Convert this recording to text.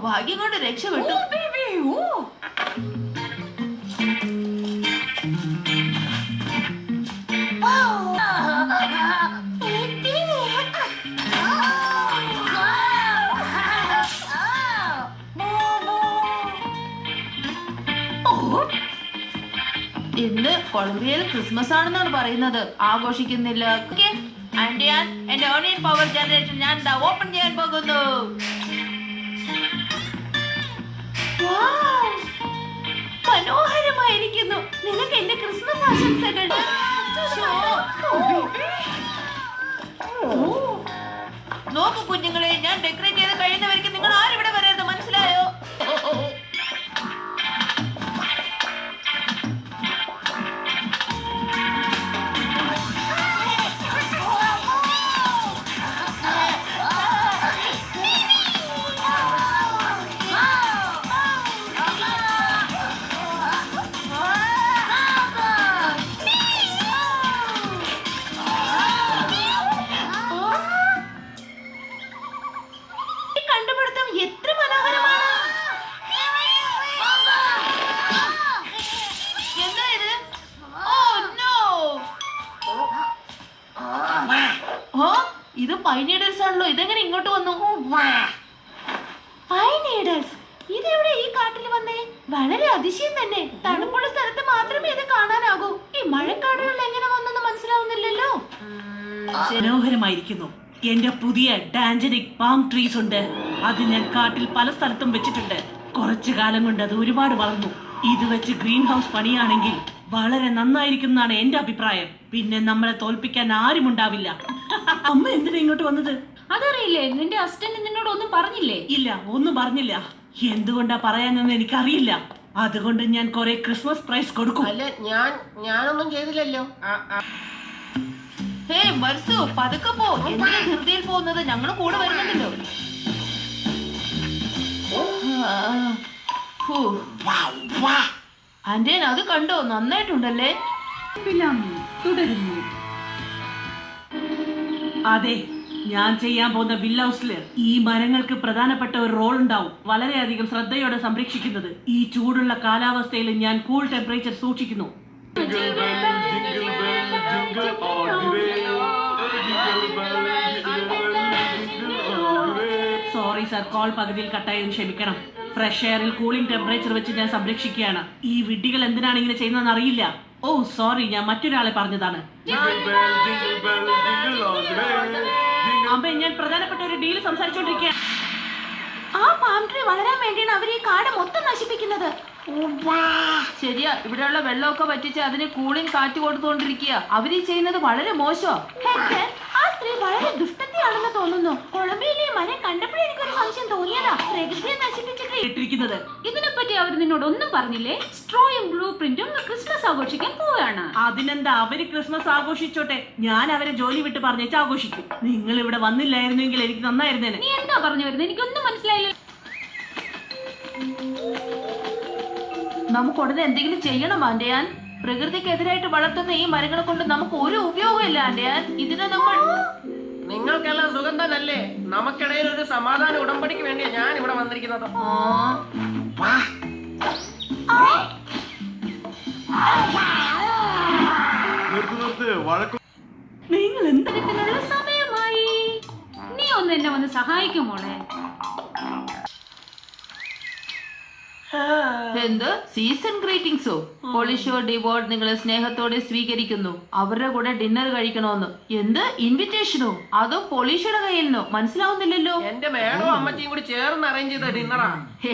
ഭാഗ്യം കൊണ്ട് രക്ഷപ്പെട്ടു. ഇന്ന് കൊളംബിയയിൽ ക്രിസ്മസ് ആണെന്നാണ് പറയുന്നത്. ആഘോഷിക്കുന്നില്ല. ആൻഡ് ഞാൻ എന്റെ ഓണിയൻ പവർ ജനറേഷൻ ഞാൻ ഓപ്പൺ ചെയ്യാൻ പോകുന്നു. മനോഹരമായിരിക്കുന്നു. നിനക്ക് എന്റെ ക്രിസ്മസ് ആശംസകൾ. നോക്കൂ കുഞ്ഞുങ്ങളെ, ഞാൻ ഡെക്കറേറ്റ് ചെയ്ത് കഴിയുന്നവർക്ക് നിങ്ങൾ ആരും ഇവിടെ വരരുത്, മനസ്സിലായോ? ഇത് പൈനീഡൽസ് ആണല്ലോ. ഇതെങ്ങനെ ഇങ്ങോട്ട് വന്നു? പൈനീഡൽസ് ഇതെവിടെ ഈ കാട്ടിൽ വന്നേ? വളരെ അതിശയം തന്നെ. തണുപ്പുള്ള സ്ഥലത്ത് മാത്രമേ ഇത് കാണാനാകൂ. ഈ മഴക്കാടുകളിൽ എങ്ങനെ വന്നെന്ന് മനസ്സിലാവുന്നില്ലല്ലോ. മനോഹരമായിരിക്കുന്നു. എന്റെ പുതിയ ഡാൻജനിക് പാം ട്രീസ് ഉണ്ട്. അത് ഞാൻ കാട്ടിൽ പല സ്ഥലത്തും വെച്ചിട്ടുണ്ട്. കുറച്ചു കാലം കൊണ്ട് അത് ഒരുപാട് വളർന്നു. ഇത് വെച്ച് ഗ്രീൻ ഹൗസ് പണിയാണെങ്കിൽ വളരെ നന്നായിരിക്കും എന്നാണ് എന്റെ അഭിപ്രായം. പിന്നെ നമ്മളെ തോൽപ്പിക്കാൻ ആരും ഉണ്ടാവില്ല. അമ്മ എന്തിനാ ഇങ്ങോട്ട് വന്നത്? അതറിയില്ലേ? നിന്റെ അസിസ്റ്റന്റ് നിന്നോട് ഒന്നും പറഞ്ഞില്ലേ? ഇല്ല, ഒന്നും പറഞ്ഞില്ല. എന്തുകൊണ്ടാ പറയാനെന്ന് എനിക്കറിയില്ല. അതുകൊണ്ട് ഞാൻ കുറെ ക്രിസ്മസ് പ്രൈസ് കൊടുക്കും. അല്ല, ഞാനൊന്നും ചെയ്തില്ലല്ലോ. ഹേ മർസു, പതുക്കെ പോ. എന്തിനാ ധൃതിയിൽ പോകുന്നത്? ഞങ്ങൾ കൂടെ വരുന്നുണ്ടല്ലോ. ആന്റേൻ അത് കണ്ടോ? നന്നായിട്ടുണ്ടല്ലേ? തുടരുന്നു. അതെ, ഞാൻ ചെയ്യാൻ പോകുന്ന വില്ല ഹൗസില് ഈ മരങ്ങൾക്ക് പ്രധാനപ്പെട്ട ഒരു റോൾ ഉണ്ടാവും. വളരെയധികം ശ്രദ്ധയോടെ സംരക്ഷിക്കുന്നത്. ഈ ചൂടുള്ള കാലാവസ്ഥയിൽ ഞാൻ കൂൾ ടെമ്പറേച്ചർ സൂക്ഷിക്കുന്നു. സോറി സർ, കോൾ പകുതിയിൽ കട്ടായതിന് ക്ഷമിക്കണം. ഫ്രഷ് എയറിൽ കൂളിംഗ് ടെമ്പറേച്ചർ വെച്ച് ഞാൻ സംരക്ഷിക്കുകയാണ്. ഈ വിഡ്ഢികൾ എന്തിനാണ് ഇങ്ങനെ ചെയ്യുന്നതെന്ന് അറിയില്ല. ഓ സോറി, ഞാൻ മറ്റൊരാളെ പറഞ്ഞതാണ്. അമ്മ, ഞാൻ പ്രധാനപ്പെട്ട ഒരു ഡീൽ സംസാരിച്ചോണ്ടിരിക്കുകയാണ്. ആ പാം ട്രീ വളരാൻ വേണ്ടിയാണ് അവർ ഈ കാട് മൊത്തം നശിപ്പിക്കുന്നത്. ശരിയാ, ഇവിടെയുള്ള വെള്ളമൊക്കെ വറ്റിച്ച് അതിന് കൂളിംഗ് കാറ്റ് കൊടുത്തുകൊണ്ടിരിക്കുക. അവരീ ചെയ്യുന്നത് വളരെ മോശം. ആ സ്ത്രീ വളരെ ദുഷ്ടത്തെയാണെന്ന് തോന്നുന്നു. കൊളംബിയയിലെ മരം കണ്ടപ്പോഴേ എനിക്കൊരു സംശയം തോന്നിയതാ. പ്രകൃതിയെ നശിപ്പിച്ചിട്ട് ഇതിനെപ്പറ്റി അവർ നിന്നോട് ഒന്നും പറഞ്ഞില്ലേ? സ്ട്രോയും ബ്ലൂ പ്രിന്റും ക്രിസ്മസ് ആഘോഷിക്കാൻ പോവുകയാണ്. അതിനെന്താ, അവര് ക്രിസ്മസ് ആഘോഷിച്ചോട്ടെ. ഞാൻ അവരെ ജോലി വിട്ട് പറഞ്ഞേച്ച് ആഘോഷിക്കും. നിങ്ങൾ ഇവിടെ വന്നില്ലായിരുന്നെങ്കിൽ എനിക്ക് നന്നായിരുന്നേനെ. നീ എന്താ പറഞ്ഞു വരുന്നത്? എനിക്കൊന്നും മനസ്സിലായില്ല. നമുക്ക് ഉടനെ എന്തെങ്കിലും ചെയ്യണം ആന്റയാൻ. പ്രകൃതിക്കെതിരായിട്ട് വളർത്തുന്ന ഈ മരങ്ങളെ കൊണ്ട് നമുക്ക് ഒരു ഉപയോഗമില്ല ആന്റയാൻ. ഇതിനെ നമ്മൾ നിങ്ങൾക്കെല്ലാം സുഖം തന്നല്ലേ? നമുക്കിടയിൽ ഒരു സമാധാന ഉടമ്പടിക്ക് വേണ്ടിയാ ഞാൻ ഇവിടെ വന്നിരിക്കുന്നത്. നിങ്ങൾ ഇതിനുള്ള സമയമായി. നീ ഒന്ന് എന്നെ വന്ന് സഹായിക്കും മോളെ. എന്ത് സീസൺ ഗ്രീറ്റിംഗ്സോ? പോളിഷോ ഡിവോർഡ് നിങ്ങളെ സ്നേഹത്തോടെ സ്വീകരിക്കുന്നു. അവരുടെ കൂടെ ഡിന്നർ കഴിക്കണോന്ന്. എന്ത് ഇൻവിറ്റേഷനോ? അതോ പോളിഷയുടെ കയ്യിൽ നിന്നോ? മനസ്സിലാവുന്നില്ലല്ലോ. എന്റെ മേഡവും അമ്മച്ചിയും കൂടി ചേർന്ന് അറേഞ്ച് ചെയ്ത ഡിന്നറാ.